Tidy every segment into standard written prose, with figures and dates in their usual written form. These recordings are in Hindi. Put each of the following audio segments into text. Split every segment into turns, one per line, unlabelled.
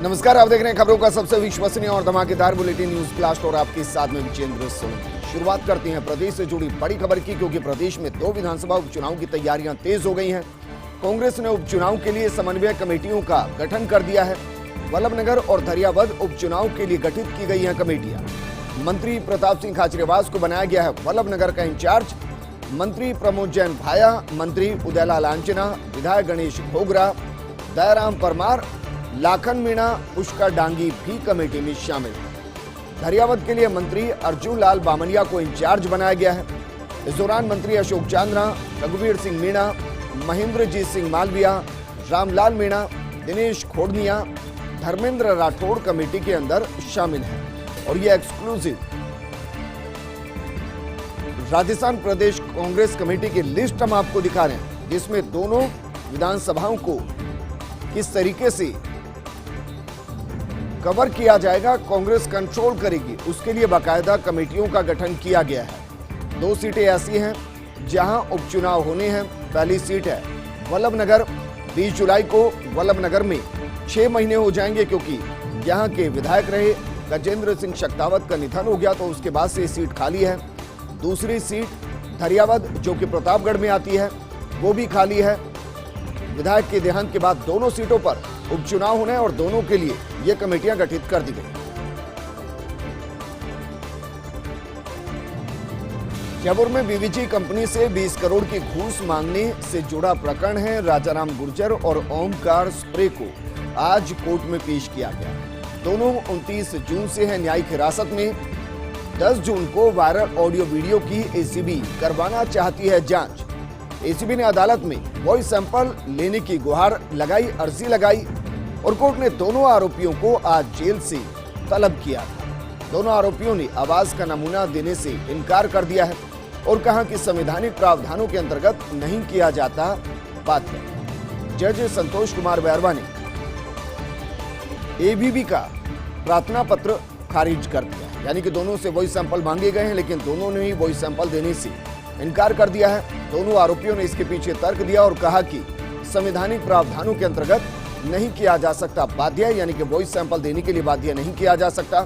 नमस्कार, आप देख रहे हैं खबरों का सबसे विश्वसनीय और धमाकेदार बुलेटिन न्यूज ब्लास्ट और आपके साथ में विजेंद्र सोनी। शुरुआत करते हैं प्रदेश से जुड़ी बड़ी खबर की, क्योंकि प्रदेश में 2 विधानसभा उपचुनाव की तैयारियां तेज हो गई हैं। कांग्रेस ने उपचुनाव के लिए समन्वय कमेटियों का गठन कर दिया है। वल्लभनगर और धरियावद उपचुनाव के लिए गठित की गई हैं कमेटियां। मंत्री प्रताप सिंह खाचरियावास को बनाया गया है वल्लभनगर का इंचार्ज। मंत्री प्रमोद जैन भाया, मंत्री उदयलाल आंजना, विधायक गणेश घोगरा, दयाराम परमार, लाखन मीणा, पुष्कर डांगी भी कमेटी में शामिल हैं। धरियावद के लिए मंत्री अर्जुन लाल बामनिया को इंचार्ज बनाया गया है। इस दौरान मंत्री अशोक चांद्रा, रघुवीर सिंह मीणा, महेंद्रजीत सिंह मालविया, रामलाल मीणा, दिनेश खोड़निया, धर्मेंद्र राठौड़ कमेटी के अंदर शामिल हैं। और यह एक्सक्लूसिव राजस्थान प्रदेश कांग्रेस कमेटी की लिस्ट हम आपको दिखा रहे हैं, जिसमें दोनों विधानसभाओं को किस तरीके से कवर किया जाएगा, कांग्रेस कंट्रोल करेगी, उसके लिए बाकायदा कमेटियों का गठन किया गया है। 2 सीटें ऐसी हैं जहां उपचुनाव होने हैं। पहली सीट है वल्लभनगर। 20 जुलाई को वल्लभनगर में 6 महीने हो जाएंगे, क्योंकि यहां के विधायक रहे गजेंद्र सिंह शक्तावत का निधन हो गया, तो उसके बाद से सीट खाली है। दूसरी सीट धरियावद, जो कि प्रतापगढ़ में आती है, वो भी खाली है। विधायक के देहांत के बाद दोनों सीटों पर उपचुनाव होने और दोनों के लिए ये कमेटियां गठित कर दी गई। जयपुर में बीवीजी कंपनी से 20 करोड़ की घूस मांगने से जुड़ा प्रकरण है। राजाराम गुर्जर और ओमकार स्प्रे को आज कोर्ट में पेश किया गया। दोनों 29 जून से हैं न्यायिक हिरासत में। 10 जून को वायरल ऑडियो वीडियो की एसीबी करवाना चाहती है जांच। एसीबी ने अदालत में वॉइस सैंपल लेने की गुहार लगाई, अर्जी लगाई, और कोर्ट ने दोनों आरोपियों को आज जेल से तलब किया। दोनों आरोपियों ने आवाज का नमूना देने से इनकार कर दिया है और कहा कि संवैधानिक प्रावधानों के अंतर्गत नहीं किया जाता बाध्य। जज संतोष कुमार बैरवा ने एबीवी का प्रार्थना पत्र खारिज कर दिया, यानी कि दोनों से वॉइस सैंपल मांगे गए हैं, लेकिन दोनों ने ही वॉइस सैंपल देने से इनकार कर दिया है। दोनों आरोपियों ने इसके पीछे तर्क दिया और कहा कि संवैधानिक प्रावधानों के अंतर्गत नहीं किया जा सकता बाध्य, यानी कि वॉइस सैंपल देने के लिए बाध्य नहीं किया जा सकता।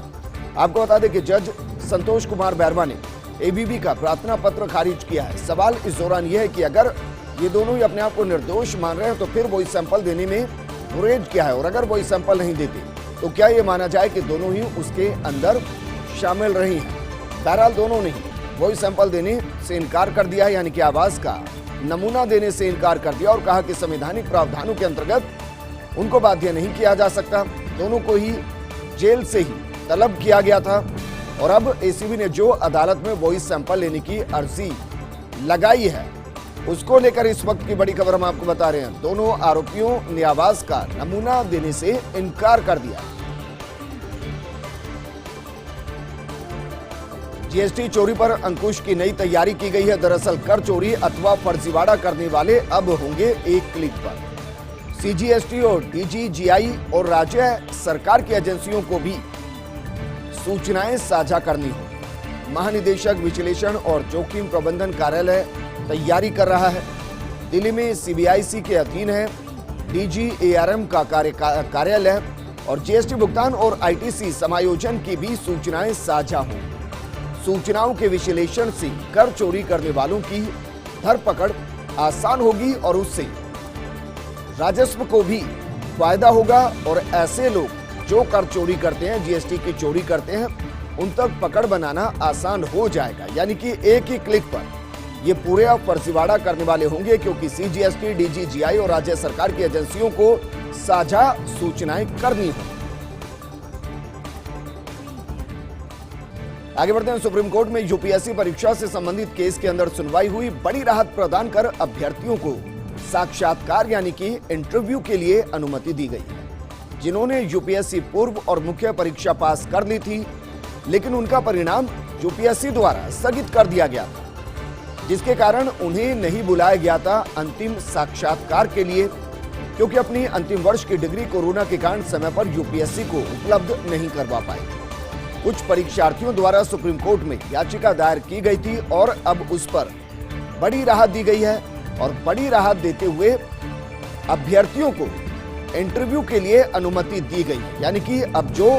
आपको बता दें कि जज संतोष कुमार बैरवा ने एबीवी का प्रार्थना पत्र खारिज किया है। सवाल इस दौरान यह है कि अगर ये दोनों ही अपने आप को निर्दोष मान रहे हैं, तो फिर वॉइस सैंपल देने में गुरेज क्या है, और अगर वॉइस सैंपल नहीं देते तो क्या ये माना जाए कि दोनों ही उसके अंदर शामिल रही हैं। बहरहाल दोनों ने वॉइस सैंपल देने से इनकार कर दिया है, यानी कि आवाज का नमूना देने से इनकार कर दिया और कहा कि संवैधानिक प्रावधानों के अंतर्गत उनको बाध्य नहीं किया जा सकता। दोनों को ही जेल से ही तलब किया गया था। और अब एसीबी ने जो अदालत में वॉइस सैंपल लेने की अर्जी लगाई है, उसको लेकर इस वक्त की बड़ी खबर हम आपको बता रहे हैं। दोनों आरोपियों ने आवाज का नमूना देने से इनकार कर दिया। जीएसटी चोरी पर अंकुश की नई तैयारी की गई है। दरअसल कर चोरी अथवा फर्जीवाड़ा करने वाले अब होंगे एक क्लिक पर। सीजीएसटी और डीजीजीआई और राज्य सरकार की एजेंसियों को भी सूचनाएं साझा करनी होगी। महानिदेशक विश्लेषण और जोखिम प्रबंधन कार्यालय तैयारी कर रहा है। दिल्ली में सीबीआईसी के अधीन है डीजीएआरएम का कार्यालय, और जीएसटी भुगतान और आईटीसी समायोजन की भी सूचनाएं साझा होंगी। सूचनाओं के विश्लेषण से कर चोरी करने वालों की धरपकड़ आसान होगी और उससे राजस्व को भी फायदा होगा, और ऐसे लोग जो कर चोरी करते हैं, जीएसटी की चोरी करते हैं, उन तक पकड़ बनाना आसान हो जाएगा। यानी कि एक ही क्लिक पर ये पूरे फर्जीवाड़ा करने वाले होंगे, क्योंकि सीजीएसटी, डीजीजीआई और राज्य सरकार की एजेंसियों को साझा सूचनाएं करनी होंगी। आगे बढ़ते हैं। सुप्रीम कोर्ट में यूपीएससी परीक्षा से संबंधित केस के अंदर सुनवाई हुई। बड़ी राहत प्रदान कर अभ्यर्थियों को साक्षात्कार यानी कि इंटरव्यू के लिए अनुमति दी गई है। जिन्होंने यूपीएससी पूर्व और मुख्य परीक्षा पास कर ली थी, लेकिन उनका परिणाम यूपीएससी द्वारा स्थगित कर दिया गया था, जिसके कारण उन्हें नहीं बुलाया गया था अंतिम साक्षात्कार के लिए, क्योंकि अपनी अंतिम वर्ष की डिग्री कोरोना के कारण समय पर यूपीएससी को उपलब्ध नहीं करवा पाए। कुछ परीक्षार्थियों द्वारा सुप्रीम कोर्ट में याचिका दायर की गई थी और अब उस पर बड़ी राहत दी गई है। और बड़ी राहत देते हुए अभ्यर्थियों को इंटरव्यू के लिए अनुमति दी गई है। यानी कि अब जो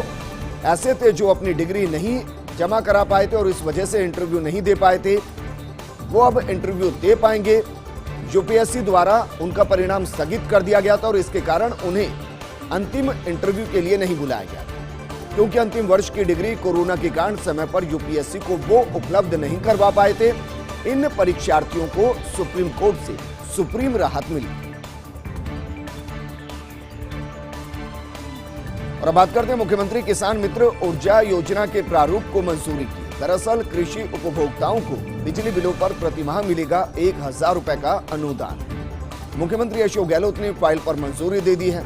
ऐसे थे जो अपनी डिग्री नहीं जमा करा पाए थे और इस वजह से इंटरव्यू नहीं दे पाए थे, वो अब इंटरव्यू दे पाएंगे। यूपीएससी द्वारा उनका परिणाम स्थगित कर दिया गया था और इसके कारण उन्हें अंतिम इंटरव्यू के लिए नहीं बुलाया गया, क्योंकि अंतिम वर्ष की डिग्री कोरोना के कारण समय पर यूपीएससी को वो उपलब्ध नहीं करवा पाए थे। इन परीक्षार्थियों को सुप्रीम कोर्ट से सुप्रीम राहत मिली। और बात करते हैं मुख्यमंत्री किसान मित्र ऊर्जा योजना के प्रारूप को मंजूरी की। दरअसल कृषि उपभोक्ताओं को बिजली बिलों पर प्रतिमाह मिलेगा 1000 रुपए का अनुदान। मुख्यमंत्री अशोक गहलोत ने फाइल पर मंजूरी दे दी है।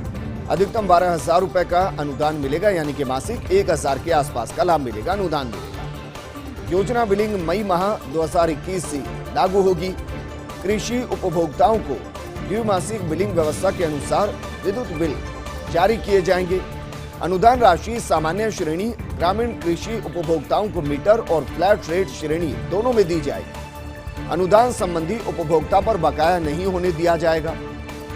अधिकतम 12,000 रुपए का अनुदान मिलेगा, यानी कि मासिक 1000 के आसपास का लाभ मिलेगा, अनुदान मिलेगा। योजना बिलिंग मई माह 2021 से लागू होगी। कृषि उपभोक्ताओं को द्विमासिक बिलिंग व्यवस्था के अनुसार विद्युत बिल जारी किए जाएंगे। अनुदान राशि सामान्य श्रेणी, ग्रामीण कृषि उपभोक्ताओं को मीटर और फ्लैट रेट श्रेणी दोनों में दी जाएगी। अनुदान संबंधी उपभोक्ता पर बकाया नहीं होने दिया जाएगा।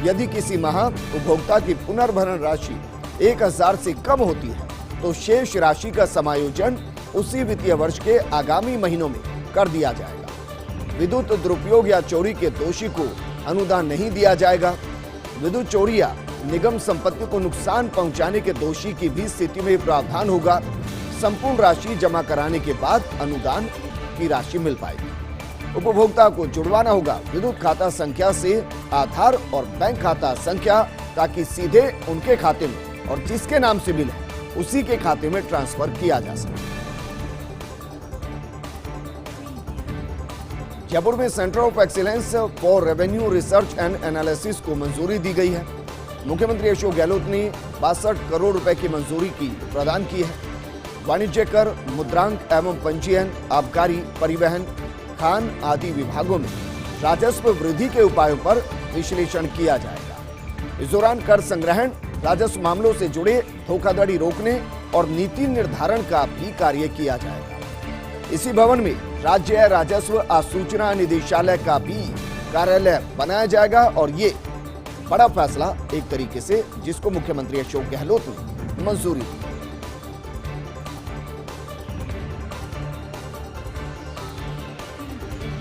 यदि किसी माह उपभोक्ता की पुनर्भरण राशि 1000 से कम होती है तो शेष राशि का समायोजन उसी वित्तीय वर्ष के आगामी महीनों में कर दिया जाएगा। विद्युत दुरुपयोग या चोरी के दोषी को अनुदान नहीं दिया जाएगा। विद्युत चोरी या निगम संपत्ति को नुकसान पहुंचाने के दोषी की भी स्थिति में प्रावधान होगा। संपूर्ण राशि जमा कराने के बाद अनुदान की राशि मिल पाएगी। उपभोक्ता को जुड़वाना होगा विद्युत खाता संख्या से आधार और बैंक खाता संख्या, ताकि सीधे उनके खाते में और जिसके नाम से बिल है उसी के खाते में ट्रांसफर किया जा सके। जयपुर में centre of excellence for revenue research and analysis को मंजूरी दी गई है। मुख्यमंत्री अशोक गहलोत ने 62 करोड़ रुपए की मंजूरी की प्रदान की है। वाणिज्य कर, मुद्रांक एवं पंजीयन, आबकारी, परिवहन, खान आदि विभागों में राजस्व वृद्धि के उपायों पर विश्लेषण किया जाएगा। इस दौरान कर संग्रहण, राजस्व मामलों से जुड़े धोखाधड़ी रोकने और नीति निर्धारण का भी कार्य किया जाएगा। इसी भवन में राज्य राजस्व आसूचना निदेशालय का भी कार्यालय बनाया जाएगा और ये बड़ा फैसला एक तरीके से जिसको मुख्यमंत्री अशोक गहलोत ने मंजूरी दी।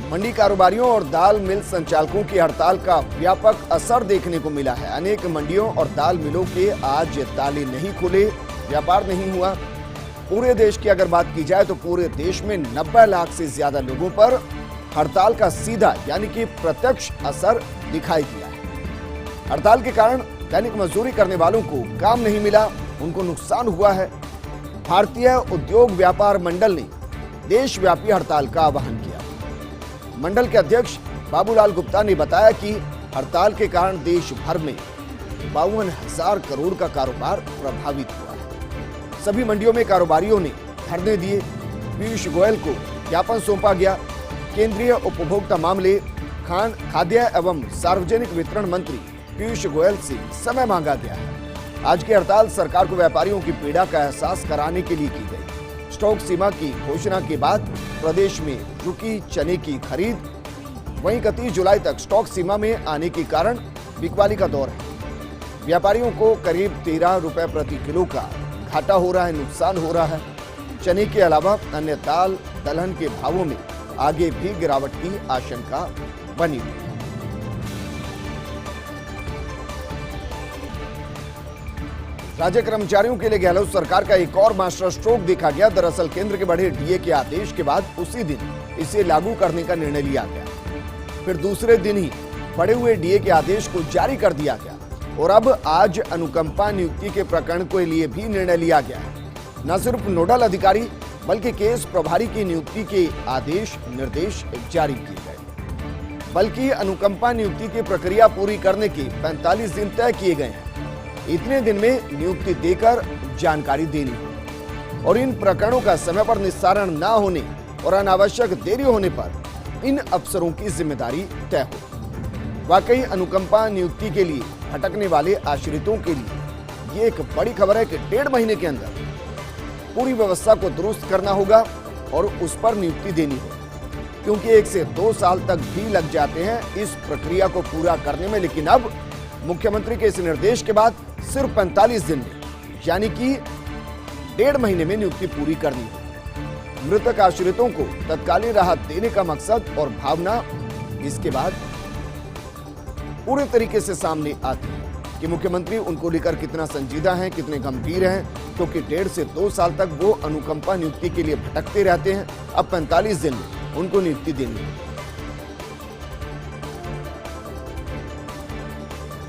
मंडी कारोबारियों और दाल मिल संचालकों की हड़ताल का व्यापक असर देखने को मिला है। अनेक मंडियों और दाल मिलों के आज ताले नहीं खुले, व्यापार नहीं हुआ। पूरे देश की अगर बात की जाए तो पूरे देश में 90 लाख से ज्यादा लोगों पर हड़ताल का सीधा यानी कि प्रत्यक्ष असर दिखाई दिया है। हड़ताल के कारण दैनिक मजदूरी करने वालों को काम नहीं मिला, उनको नुकसान हुआ है। भारतीय उद्योग व्यापार मंडल ने देशव्यापी हड़ताल का आह्वान किया। मंडल के अध्यक्ष बाबूलाल गुप्ता ने बताया कि हड़ताल के कारण देश भर में 52,000 करोड़ का कारोबार प्रभावित हुआ है। सभी मंडियों में कारोबारियों ने धरने दिए। पीयूष गोयल को ज्ञापन सौंपा गया। केंद्रीय उपभोक्ता मामले, खाद्य एवं सार्वजनिक वितरण मंत्री पीयूष गोयल से समय मांगा गया है। आज की हड़ताल सरकार को व्यापारियों की पीड़ा का एहसास कराने के लिए की गई। स्टॉक सीमा की घोषणा के बाद प्रदेश में रुकी चने की खरीद, वहीं 31 जुलाई तक स्टॉक सीमा में आने के कारण बिकवाली का दौर है। व्यापारियों को करीब 13 रुपए प्रति किलो का घाटा हो रहा है, नुकसान हो रहा है। चने के अलावा अन्य दाल, दलहन के भावों में आगे भी गिरावट की आशंका बनी हुई है। राज्य कर्मचारियों के लिए गहलोत सरकार का एक और मास्टर स्ट्रोक देखा गया। दरअसल केंद्र के बढ़े डीए के आदेश के बाद उसी दिन इसे लागू करने का निर्णय लिया गया। फिर दूसरे दिन ही बढ़े हुए डीए के आदेश को जारी कर दिया गया और अब आज अनुकंपा नियुक्ति के प्रकरण के लिए भी निर्णय लिया गया है। न सिर्फ नोडल अधिकारी बल्कि केस प्रभारी की नियुक्ति के आदेश निर्देश जारी किए गए। बल्कि अनुकंपा नियुक्ति की प्रक्रिया पूरी करने के 45 दिन तय किए गए हैं। इतने दिन में नियुक्ति देकर जानकारी देनी हो और इन प्रकरणों का समय पर निस्तारण न होने और अनावश्यक देरी होने पर इन अफसरों की जिम्मेदारी तय हो। वाकई अनुकंपा नियुक्ति के लिए भटकने वाले आश्रितों के लिए ये एक बड़ी खबर है कि 1.5 महीने के अंदर पूरी व्यवस्था को दुरुस्त करना होगा और उस पर नियुक्ति देनी होगी, क्योंकि 1 से 2 साल तक भी लग जाते हैं इस प्रक्रिया को पूरा करने में। लेकिन अब मुख्यमंत्री के इस निर्देश के बाद सिर्फ 45 दिन में यानी कि 1.5 महीने में नियुक्ति पूरी करनी होगी। मृतक आश्रितों को तत्कालीन राहत देने का मकसद और भावना इसके बाद पूरे तरीके से सामने आती है कि मुख्यमंत्री उनको लेकर कितना संजीदा हैं, कितने गंभीर हैं, क्योंकि 1.5 से 2 साल तक वो अनुकंपा नियुक्ति के लिए भटकते रहते हैं। अब 45 दिन में उनको नियुक्ति देनी है।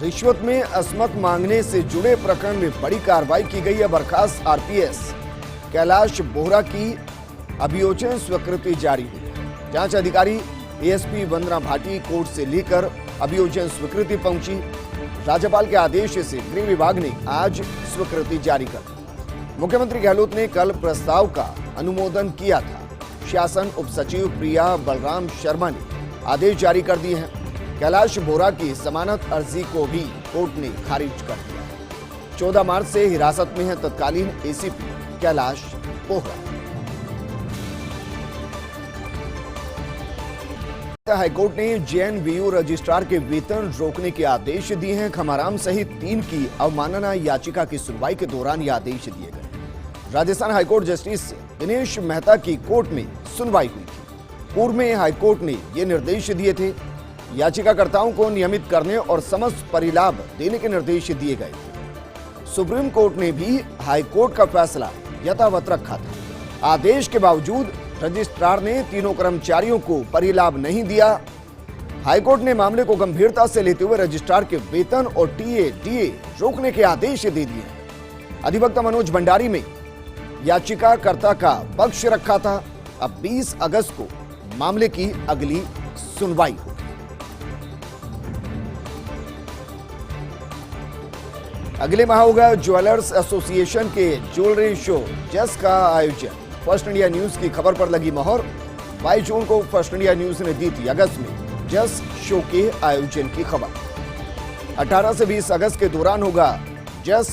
रिश्वत में असमत मांगने से जुड़े प्रकरण में बड़ी कार्रवाई की गई है। बर्खास्त आरपीएस कैलाश बोहरा की अभियोजन स्वीकृति जारी हुई है। जांच अधिकारी एएसपी वंदना भाटी कोर्ट से लेकर अभियोजन स्वीकृति पहुंची। राज्यपाल के आदेश से गृह विभाग ने आज स्वीकृति जारी कर दी। मुख्यमंत्री गहलोत ने कल प्रस्ताव का अनुमोदन किया था। शासन उप सचिव प्रिया बलराम शर्मा ने आदेश जारी कर दिए हैं। कैलाश बोहरा की जमानत अर्जी को भी कोर्ट ने खारिज कर दिया। 14 मार्च से हिरासत में है तत्कालीन एसीपी कैलाश बोहरा। हाईकोर्ट ने जेएनवीयू रजिस्ट्रार के वेतन रोकने के आदेश दिए हैं। खमाराम सहित 3 की अवमानना याचिका की सुनवाई के दौरान ये आदेश दिए गए। राजस्थान हाईकोर्ट जस्टिस दिनेश मेहता की कोर्ट में सुनवाई हुई थी। पूर्व में हाईकोर्ट ने ये निर्देश दिए थे। याचिकाकर्ताओं को नियमित करने और समस्त परिलाभ देने के निर्देश दिए गए थे। सुप्रीम कोर्ट ने भी हाईकोर्ट का फैसला यथावत रखा था। आदेश के बावजूद रजिस्ट्रार ने तीनों कर्मचारियों को परिलाभ नहीं दिया। हाईकोर्ट ने मामले को गंभीरता से लेते हुए रजिस्ट्रार के वेतन और टीए रोकने के आदेश दे दिए। अधिवक्ता मनोज भंडारी में याचिकाकर्ता का पक्ष रखा था। अब 20 अगस्त को मामले की अगली सुनवाई होगी। अगले माह होगा ज्वेलर्स एसोसिएशन के ज्वेलरी शो जस का आयोजन। फर्स्ट इंडिया न्यूज की खबर पर लगी मोहर। 22 जून को फर्स्ट इंडिया न्यूज ने दी थी अगस्त में जस शो के आयोजन की खबर। 18 से 20 अगस्त के दौरान होगा जस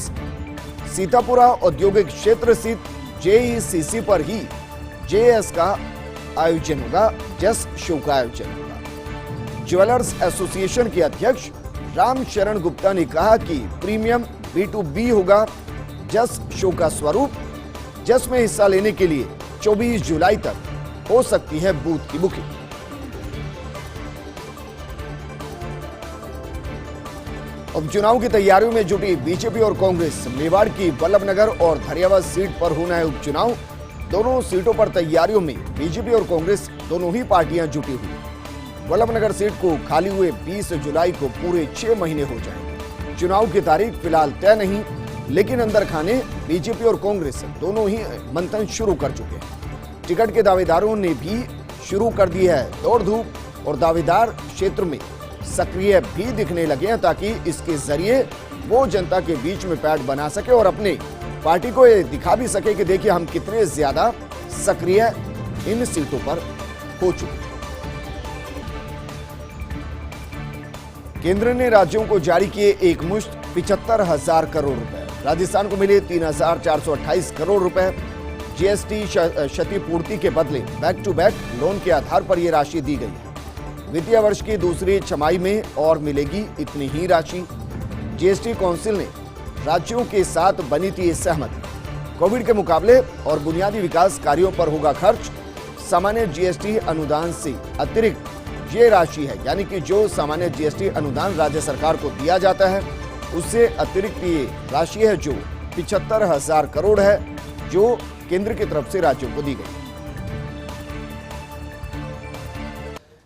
सीतापुरा औद्योगिक क्षेत्र स्थित जेईसीसी पर ही जेएस का आयोजन होगा। जस शो का आयोजन होगा। ज्वेलर्स एसोसिएशन के अध्यक्ष राम शरण गुप्ता ने कहा कि प्रीमियम B2B होगा जस शो का स्वरूप। जस में हिस्सा लेने के लिए 24 जुलाई तक हो सकती है बूथ की बुकिंग। उपचुनाव की तैयारियों में जुटी बीजेपी और कांग्रेस। मेवाड़ की वल्लभनगर और धरियावाद सीट पर होना है उपचुनाव। दोनों सीटों पर तैयारियों में बीजेपी और कांग्रेस दोनों ही पार्टियां जुटी हुई। वल्लभनगर सीट को खाली हुए 20 जुलाई को पूरे 6 महीने हो जाएंगे। चुनाव की तारीख फिलहाल तय नहीं, लेकिन अंदर खाने बीजेपी और कांग्रेस दोनों ही मंथन शुरू कर चुके हैं। टिकट के दावेदारों ने भी शुरू कर दी है दौड़ धूप और दावेदार क्षेत्र में सक्रिय भी दिखने लगे हैं ताकि इसके जरिए वो जनता के बीच में पैठ बना सके और अपने पार्टी को ये दिखा भी सके कि देखिए हम कितने ज्यादा सक्रिय इन सीटों पर हो चुके। केंद्र ने राज्यों को जारी किए एक मुश्त 75,000 करोड़ रुपए। राजस्थान को मिले 3,428 करोड़ रुपए। जीएसटी क्षतिपूर्ति के बदले बैक टू बैक लोन के आधार पर यह राशि दी गई है। वित्तीय वर्ष की दूसरी छमाही में और मिलेगी इतनी ही राशि। जीएसटी काउंसिल ने राज्यों के साथ बनी थी सहमति। कोविड के मुकाबले और बुनियादी विकास कार्यों पर होगा खर्च। सामान्य जीएसटी अनुदान से अतिरिक्त ये राशि है, यानी कि जो सामान्य जीएसटी अनुदान राज्य सरकार को दिया जाता है उससे अतिरिक्त ये राशि है जो 75,000 करोड़ है, जो केंद्र की तरफ से राज्यों को दी गई।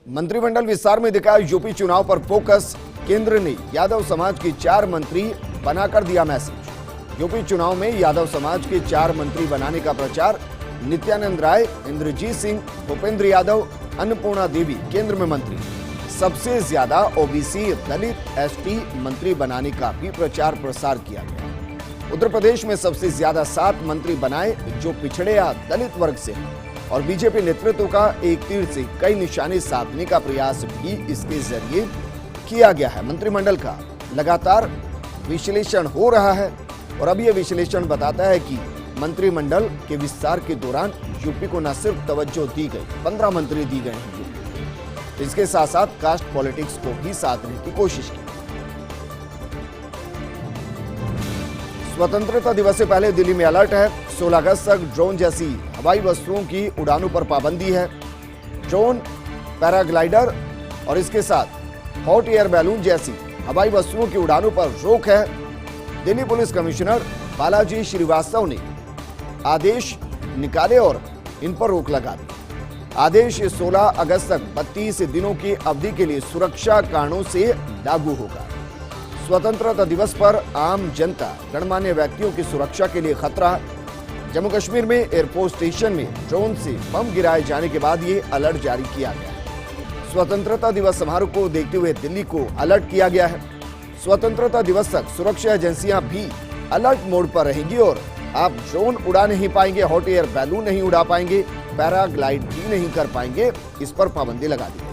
मंत्रिमंडल विस्तार में दिखा यूपी चुनाव पर फोकस। केंद्र ने यादव समाज की 4 मंत्री बनाकर दिया मैसेज। यूपी चुनाव में यादव समाज के 4 मंत्री बनाने का प्रचार। नित्यानंद राय, इंद्रजीत सिंह, भूपेंद्र यादव, अन्नपूर्णा देवी केंद्र में मंत्री। सबसे ज्यादा ओबीसी, दलित, एसटी मंत्री बनाने का भी प्रचार प्रसार किया गया। उत्तर प्रदेश में सबसे ज्यादा 7 मंत्री बनाए जो पिछड़े या दलित वर्ग से हैं और बीजेपी नेतृत्व का एक तीर से कई निशाने साधने का प्रयास भी इसके जरिए किया गया है। मंत्रिमंडल का लगातार विश्लेषण हो रहा है और अब यह विश्लेषण बताता है कि मंत्रिमंडल के विस्तार के दौरान यूपी को न सिर्फ तवज्जो दी गई, 15 मंत्री दी गए हैं यूपी, इसके साथ साथ कास्ट पॉलिटिक्स को भी साधने की कोशिश की। स्वतंत्रता दिवस से पहले दिल्ली में अलर्ट है। 16 अगस्त तक ड्रोन जैसी हवाई वस्तुओं की उड़ानों पर पाबंदी है। ड्रोन, पैराग्लाइडर और इसके साथ हॉट एयर बैलून जैसी हवाई वस्तुओं की उड़ानों पर रोक है। दिल्ली पुलिस कमिश्नर बालाजी श्रीवास्तव ने आदेश निकाले और इन पर रोक लगा दी। आदेश 16 अगस्त तक 32 दिनों की अवधि के लिए सुरक्षा कारणों से लागू होगा। स्वतंत्रता दिवस पर आम जनता, गणमान्य व्यक्तियों की सुरक्षा के लिए खतरा। जम्मू कश्मीर में एयरफोर्स स्टेशन में ड्रोन से बम गिराए जाने के बाद ये अलर्ट जारी किया गया है। स्वतंत्रता दिवस समारोह को देखते हुए दिल्ली को अलर्ट किया गया है। स्वतंत्रता दिवस तक सुरक्षा एजेंसियां भी अलर्ट मोड पर रहेंगी और आप ड्रोन उड़ा नहीं पाएंगे, हॉट एयर बैलून नहीं उड़ा पाएंगे, पैराग्लाइड भी नहीं कर पाएंगे। इस पर पाबंदी लगा दी।